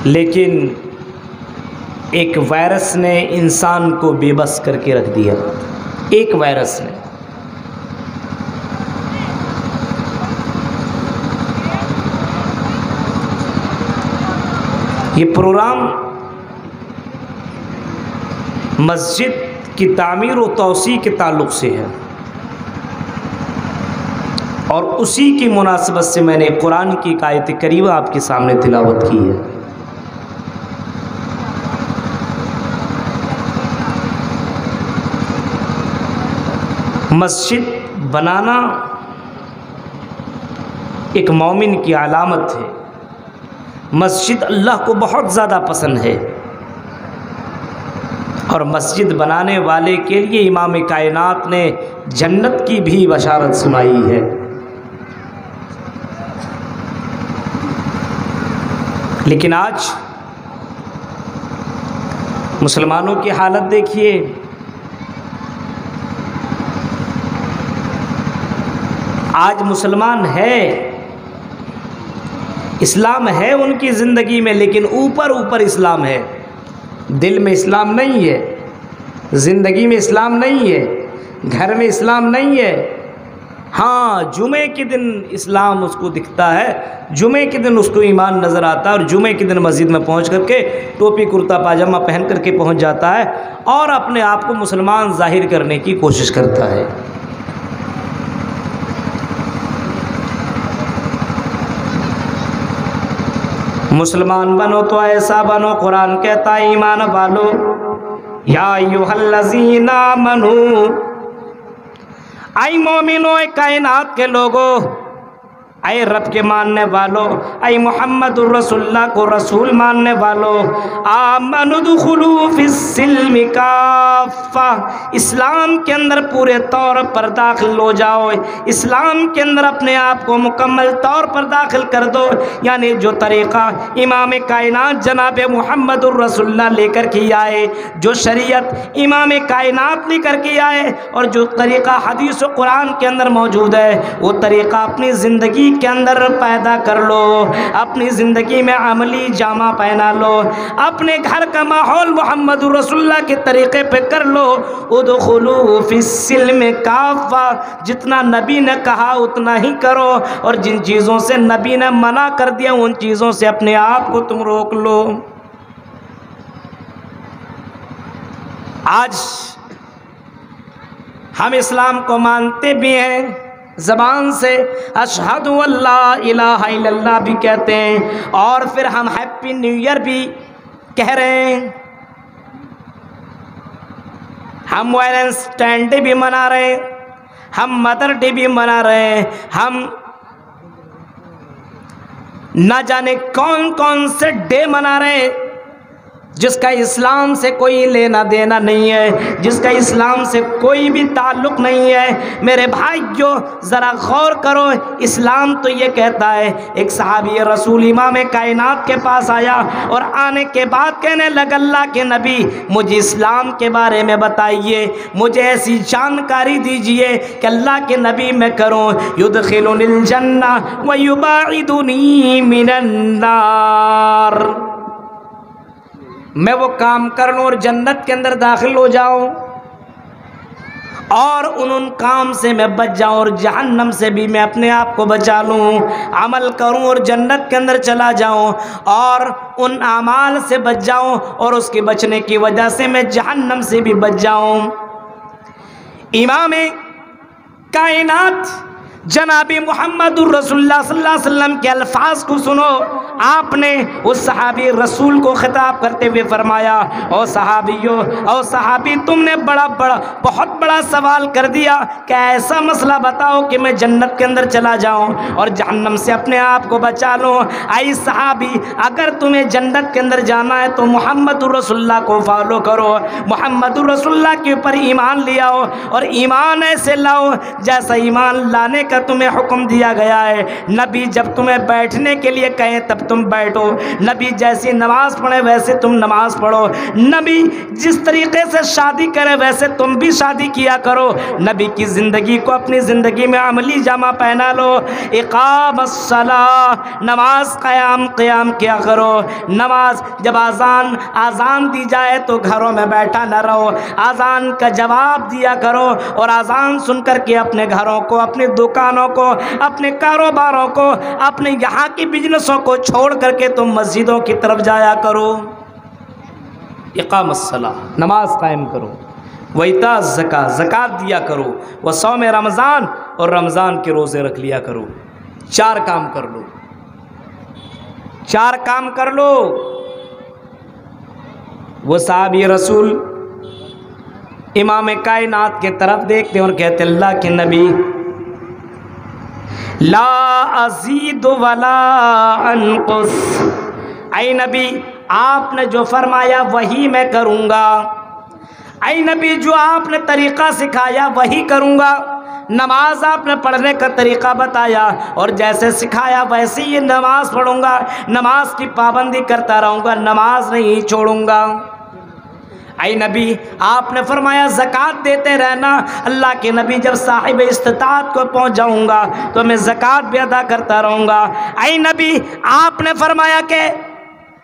लेकिन एक वायरस ने इंसान को बेबस करके रख दिया। एक वायरस ने। ये प्रोग्राम मस्जिद की तामीर और तौसी के ताल्लुक़ से है और उसी की मुनासिबत से मैंने कुरान की एक आयत करीमा आपके सामने तिलावत की है। मस्जिद बनाना एक मोमिन की अलामत है। मस्जिद अल्लाह को बहुत ज़्यादा पसंद है और मस्जिद बनाने वाले के लिए इमाम कायनात ने जन्नत की भी बशारत सुनाई है। लेकिन आज मुसलमानों की हालत देखिए। आज मुसलमान है, इस्लाम है उनकी ज़िंदगी में, लेकिन ऊपर ऊपर इस्लाम है, दिल में इस्लाम नहीं है, ज़िंदगी में इस्लाम नहीं है, घर में इस्लाम नहीं है। हाँ, जुमे के दिन इस्लाम उसको दिखता है, जुमे के दिन उसको ईमान नज़र आता है और जुमे के दिन मस्जिद में पहुंच करके टोपी कुर्ता पाजामा पहन करके पहुंच जाता है और अपने आप को मुसलमान जाहिर करने की कोशिश करता है। मुसलमान बनो तो ऐसा बनो, कुरान कहता है ईमान वालो, या अय्युहल्लज़ीना आमनू, आई मोमिनो, कायनात के लोगों, आए रब के मानने वालों, आई मोहम्मदुर रसूलुल्लाह को रसूल मानने वालों, आमनुदखुलू फिस्सिल्मि काफ़ा, इस्लाम के अंदर पूरे तौर पर दाखिल हो जाओ, इस्लाम के अंदर अपने आप को मुकम्मल तौर पर दाखिल कर दो। यानी जो तरीक़ा इमाम कायनात जनाब मोहम्मदुर रसूलुल्लाह लेकर के आए, जो शरीयत इमाम कायनात लेकर के आए और जो तरीक़ा हदीस और कुरान के अंदर मौजूद है, वो तरीक़ा अपनी ज़िंदगी के अंदर पैदा कर लो, अपनी ज़िंदगी में अमली जामा पहना लो, अपने घर का माहौल मोहम्मद रसूलुल्लाह के तरीक़े पे कर लो। उदखुलू फिस्सिल्मि काफ़ा, जितना नबी ने कहा उतना ही करो और जिन चीज़ों से नबी ने मना कर दिया उन चीज़ों से अपने आप को तुम रोक लो। आज हम इस्लाम को मानते भी हैं, ज़बान से अशहदु अल्ला इलाहा इल्लल्लाह भी कहते हैं और फिर हम हैप्पी न्यू ईयर भी कह रहे हैं, हम वेलेंटाइन डे भी मना रहे हैं, हम मदर डे भी मना रहे हैं, हम ना जाने कौन कौन से डे मना रहे हैं जिसका इस्लाम से कोई लेना देना नहीं है, जिसका इस्लाम से कोई भी ताल्लुक़ नहीं है। मेरे भाइयों ज़रा गौर करो, इस्लाम तो ये कहता है, एक सहाबी रसूल इमाम कायनात के पास आया और आने के बाद कहने लगा, अल्लाह के नबी मुझे इस्लाम के बारे में बताइए, मुझे ऐसी जानकारी दीजिए कि अल्लाह के नबी मैं करूँ, युदखिलुनिल जन्ना व युबाइदुनी मिनन नार, मैं वो काम कर लूँ और जन्नत के अंदर दाखिल हो जाऊँ और उन काम से मैं बच जाऊँ और जहन्नम से भी मैं अपने आप को बचा लूँ, अमल करूँ और जन्नत के अंदर चला जाऊँ और उन अमाल से बच जाऊँ और उसके बचने की वजह से मैं जहन्नम से भी बच जाऊँ। इमाम कायनात जनाबी मोहम्मदुर रसूलुल्लाह सल्लल्लाहु अलैहि वसल्लम के अल्फाज को सुनो। आपने उस सहाबी रसूल को खिताब करते हुए फरमाया, ओ सहाबियों, ओ सहाबी, तुमने बहुत बड़ा सवाल कर दिया कि ऐसा मसला बताओ कि मैं जन्नत के अंदर चला जाऊं और जहन्नम से अपने आप को बचा लूं। आई सहाबी, अगर तुम्हें जन्नत के अंदर जाना है तो मोहम्मदुर रसूलुल्लाह को फॉलो करो, मोहम्मदुर रसूलुल्लाह के ऊपर ईमान ले आओ और ईमान ऐसे लाओ जैसा ईमान लाने का का तुम्हें हुक्म दिया गया है। नबी जब तुम्हें बैठने के लिए कहें तब तुम बैठो, नबी जैसी नमाज पढ़े वैसे तुम नमाज पढ़ो, नबी जिस तरीके से शादी करे वैसे तुम भी शादी किया करो। नबी की ज़िंदगी को अपनी ज़िंदगी में अमली जामा पहना लो। इक़ामस्सलाह, नमाज क़याम क़याम किया करो। नमाज जब आज़ान दी जाए तो घरों में बैठा न रहो, आज़ान का जवाब दिया करो और आज़ान सुन कर के अपने घरों को, अपनी दुकानों को, अपने कारोबारों को, अपने यहाँ की बिजनेसों को छोड़ करके तुम मस्जिदों की तरफ जाया करो। इक़ामस्सलाह, नमाज कायम करो। वइता ज़कात, ज़कात दिया करो। व सौम रमज़ान, और रमज़ान के रोज़े रख लिया करो। 4 काम कर लो, 4 काम कर लो। वो साहबी रसूल इमाम कायनात के तरफ देखते और कहते अल्लाह के नबी, ला अज़ीद वला अनकुस, ऐ नबी आपने जो फरमाया वही मैं करूँगा। ऐ नबी जो आपने तरीक़ा सिखाया वही करूँगा। नमाज आपने पढ़ने का तरीक़ा बताया और जैसे सिखाया वैसे ही नमाज पढ़ूँगा, नमाज की पाबंदी करता रहूँगा, नमाज नहीं छोड़ूँगा। ऐ नबी आपने फरमाया ज़कात देते रहना। अल्लाह के नबी जब साहिब इस्तिताअत को पहुँच जाऊँगा तो मैं ज़कात भी अदा करता रहूँगा। ऐ नबी आपने फरमाया कि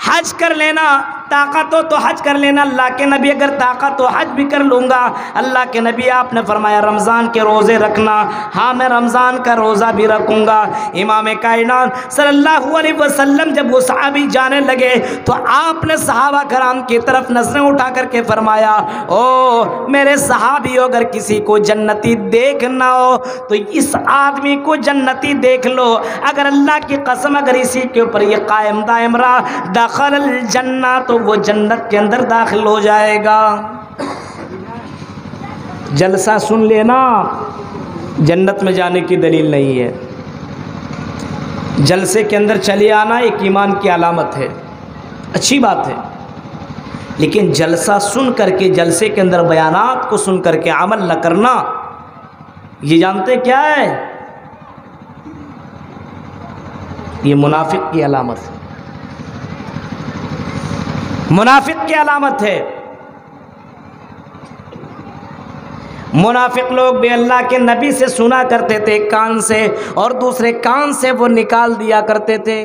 हज कर लेना, ताकत हो तो हज कर लेना। अल्लाह के नबी अगर ताकत हो हज भी कर लूँगा। अल्लाह के नबी आपने फरमाया रमज़ान के रोज़े रखना। हाँ मैं रमज़ान का रोज़ा भी रखूँगा। इमाम कायनात सल्लल्लाहु अलैहि वसल्लम जब वो सहाबी जाने लगे तो आपने सहाबा कराम की तरफ नज़रें उठा करके फरमाया, ओ मेरे सहाबियों, अगर किसी को जन्नती देखना हो तो इस आदमी को जन्नती देख लो। अगर अल्लाह की कसम अगर इसी के ऊपर ये कायम दायम रहा, दखल जन्ना, तो वो जन्नत के अंदर दाखिल हो जाएगा। जलसा सुन लेना, जन्नत में जाने की दलील नहीं है। जलसे के अंदर चले आना एक ईमान की अलामत है, अच्छी बात है, लेकिन जलसा सुन करके, जलसे के अंदर बयानात को सुन करके अमल न करना, ये जानते क्या है? ये मुनाफिक की अलामत है, मुनाफिक की अलामत है। मुनाफिक लोग भी अल्लाह के नबी से सुना करते थे कान से, और दूसरे कान से वो निकाल दिया करते थे।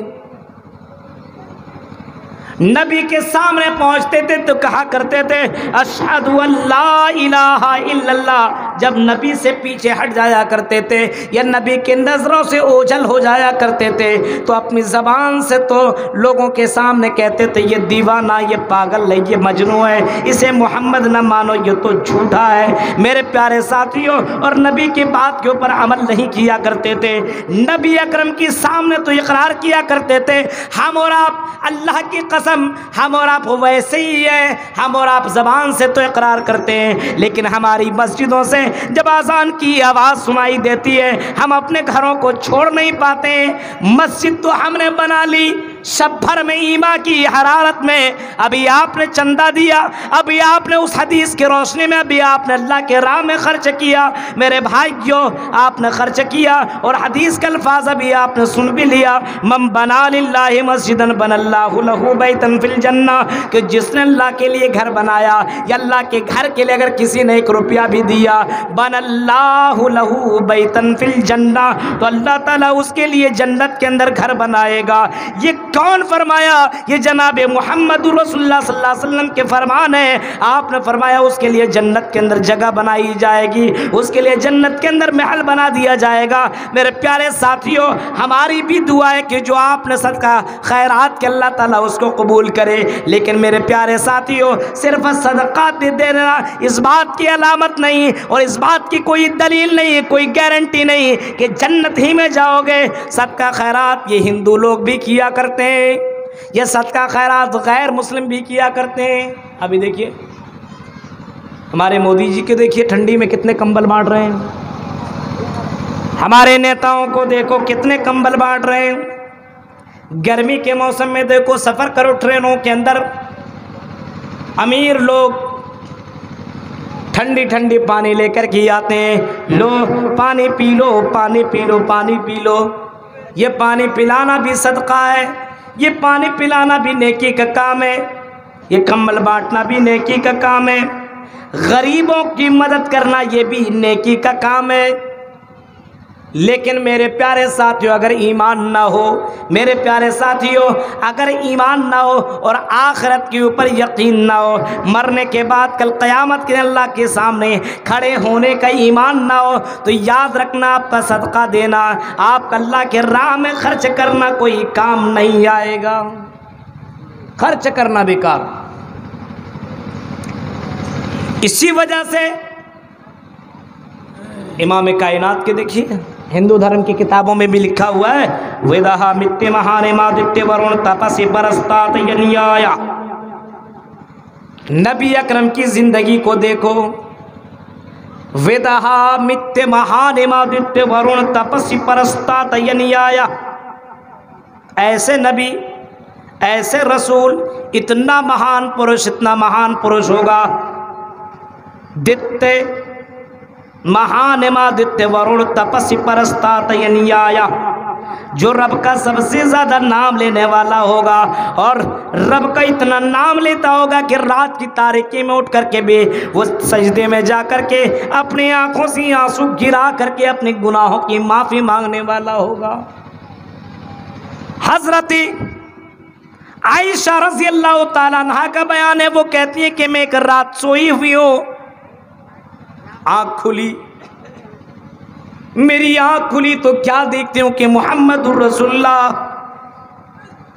नबी के सामने पहुंचते थे तो कहा करते थे अशहदु अल्ला इलाहा इल्लल्लाह। जब नबी से पीछे हट जाया करते थे या नबी के नज़रों से ओझल हो जाया करते थे तो अपनी ज़बान से तो लोगों के सामने कहते थे ये दीवाना, ये पागल है, ये मजनू है, इसे मोहम्मद न मानो, ये तो झूठा है। मेरे प्यारे साथियों, और नबी की बात के ऊपर अमल नहीं किया करते थे। नबी अकरम के सामने तो इकरार किया करते थे हम और आप, अल्लाह की हम और आप वैसे ही है, हम और आप ज़बान से तो इकरार करते हैं, लेकिन हमारी मस्जिदों से जब अज़ान की आवाज़ सुनाई देती है हम अपने घरों को छोड़ नहीं पाते। मस्जिद तो हमने बना ली शब भर में ईमा की हरारत में, अभी आपने चंदा दिया, अभी आपने उस हदीस की रोशनी में अभी आपने अल्लाह के राह में खर्च किया, मेरे भाइयों आपने खर्च किया, और हदीस का अल्फाज अभी आपने सुन भी लिया, मम बना लिल्लाहि मस्जिदन बनल्लाहु लहू बैतन फिल जन्ना, कि जिसने अल्लाह के लिए घर बनाया या अल्लाह के घर के लिए अगर किसी ने 1 रुपया भी दिया, बनल्लाहु लहू बैतन फिल जन्ना, तो अल्लाह ताला उसके लिए जन्नत के अंदर घर बनाएगा। ये कौन फरमाया? ये जनाब मोहम्मद रसूलुल्लाह सल्लल्लाहु अलैहि वसल्लम के फरमान है। आपने फरमाया उसके लिए जन्नत के अंदर जगह बनाई जाएगी, उसके लिए जन्नत के अंदर महल बना दिया जाएगा। मेरे प्यारे साथियों, हमारी भी दुआ है कि जो आपने सदका खैरात के अल्लाह ताला उसको कबूल करे, लेकिन मेरे प्यारे साथियों सिर्फ सदका दे देना इस बात की अलामत नहीं और इस बात की कोई दलील नहीं, कोई गारंटी नहीं कि जन्नत ही में जाओगे। सदका खैरात ये हिंदू लोग भी किया करते हैं, ये सदका खैरात गैर मुस्लिम भी किया करते हैं। अभी देखिए हमारे मोदी जी के, देखिए ठंडी में कितने कंबल बांट रहे हैं, हमारे नेताओं को देखो कितने कंबल बांट रहे हैं। गर्मी के मौसम में देखो सफ़र करो ट्रेनों के अंदर, अमीर लोग ठंडी ठंडी पानी लेकर के आते हैं, लो पानी पी लो, पानी पी लो, पानी पी लो। ये पानी पिलाना भी सदका है, ये पानी पिलाना भी नेकी का काम है, ये कंबल बांटना भी नेकी का काम है, गरीबों की मदद करना ये भी नेकी का काम है। लेकिन मेरे प्यारे साथियों, अगर ईमान ना हो, मेरे प्यारे साथियों, अगर ईमान ना हो और आखिरत के ऊपर यकीन ना हो, मरने के बाद कल क़यामत के अल्लाह के सामने खड़े होने का ईमान ना हो, तो याद रखना आपका सदका देना, आप अल्लाह के राह में खर्च करना कोई काम नहीं आएगा, खर्च करना बेकार। इसी वजह से इमाम कायनात के देखिए, हिंदू धर्म की किताबों में भी लिखा हुआ है, वेदहा मित्य महाने मादित्य वरुण तपसि परस्तात यनियाया। नबी अकरम की जिंदगी को देखो, वेदहा मित्य महाने मादित्य वरुण तपसि परस्तात यनियाया। ऐसे नबी, ऐसे रसूल, इतना महान पुरुष, इतना महान पुरुष होगा, दित्य महानिमादित्य वरुण तपस्वी परस्तात यनियाया, जो रब का सबसे ज़्यादा नाम लेने वाला होगा और रब का इतना नाम लेता होगा कि रात की तारीकी में उठ करके भी वो सजदे में जा करके अपनी आंखों से आंसू गिरा करके अपने गुनाहों की माफ़ी मांगने वाला होगा। हज़रत आयशा रज़ी अल्लाह ताला अन्हा का बयान है, वो कहती है कि मैं एक रात सोई हुई हूँ, आँख खुली, मेरी आँख खुली तो क्या देखती हूँ कि मोहम्मदुर रसूलुल्लाह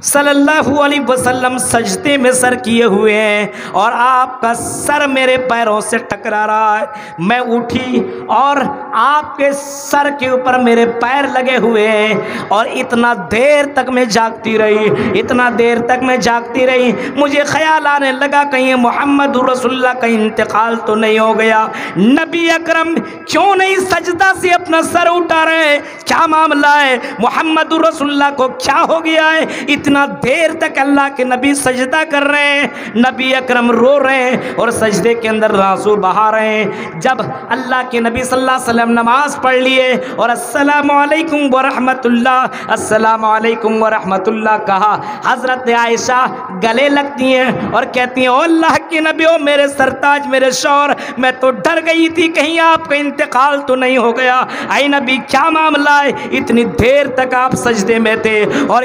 सल्लल्लाहु अलैहि वसल्लम सजदे में सर किए हुए हैं और आपका सर मेरे पैरों से टकरा रहा है। मैं उठी और आपके सर के ऊपर मेरे पैर लगे हुए हैं और इतना देर तक मैं जागती रही, इतना देर तक मैं जागती रही। मुझे ख्याल आने लगा कहीं मोहम्मदुर रसूलुल्लाह का इंतकाल तो नहीं हो गया। नबी अकरम क्यों नहीं सजदा से अपना सर उठा रहे हैं, क्या मामला है, मोहम्मदुर रसूलुल्लाह को क्या हो गया है, इतना देर तक अल्लाह के नबी सजदा कर रहे हैं, नबी अकरम रो रहे हैं और सजदे के अंदर आंसू बहा रहे हैं। जब अल्लाह के नबी सल्लल्लाहु अलैहि वसल्लम नमाज पढ़ लिए और अस्सलामु अलैकुम व रहमतुल्लाह, अस्सलामु अलैकुम व रहमतुल्लाह कहा, हज़रत आयशा गले लगती हैं और कहती हैं, ओ अल्लाह के नबी, ओ मेरे सरताज, मेरे शौहर, मैं तो डर गई थी कहीं आपका इंतकाल तो नहीं हो गया। आई नबी क्या मामला है, इतनी देर तक आप सजदे में थे और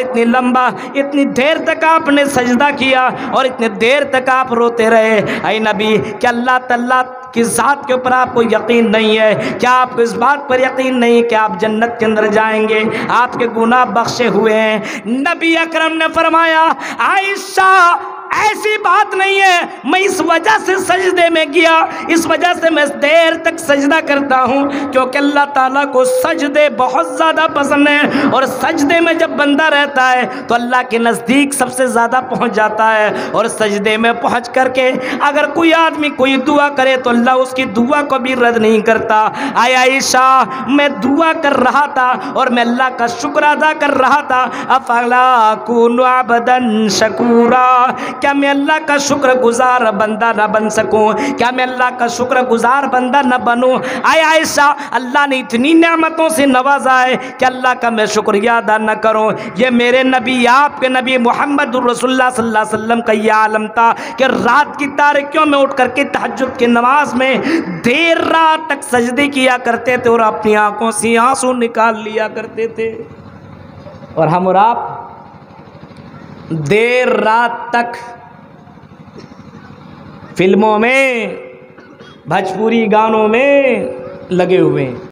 इतनी देर तक आपने सजदा किया और इतनी देर तक आप रोते रहे। ऐ नबी, क्या अल्लाह तआला की ज़ात के ऊपर आपको यकीन नहीं है, क्या आपको इस बात पर यकीन नहीं है कि आप जन्नत के अंदर जाएंगे, आपके गुनाह बख्शे हुए हैं। नबी अकरम ने फरमाया, आयशा ऐसी बात नहीं है, मैं इस वजह से सजदे में गया, इस वजह से मैं देर तक सजदा करता हूँ क्योंकि अल्लाह ताला को सजदे बहुत ज़्यादा पसंद है और सजदे में जब बंदा रहता है तो अल्लाह के नज़दीक सबसे ज़्यादा पहुँच जाता है। और सजदे में पहुँच करके अगर कोई आदमी कोई दुआ करे तो अल्लाह उसकी दुआ को भी रद्द नहीं करता। आय आयशा, मैं दुआ कर रहा था और मैं अल्लाह का शुक्र अदा कर रहा था, अफला कुनु अबदन शकूरा, क्या मैं अल्लाह का शुक्र गुजार बंदा न बन सकूं, क्या मैं अल्लाह का शुक्र गुजार बंदा न बनूं। आय आयशा, अल्लाह ने इतनी नेमतों से नवाजा है कि अल्लाह का मैं शुक्रिया अदा न करूं। ये मेरे नबी, आपके नबी मोहम्मदुर रसूलुल्लाह सल्लल्लाहु अलैहि वसल्लम का यह आलम था कि रात की तारीकियों में उठ करके तहज्जुद की नमाज में देर रात तक सजदे किया करते थे और अपनी आंखों से आंसू निकाल लिया करते थे। और हम और आप देर रात तक फिल्मों में, भोजपुरी गानों में लगे हुए हैं।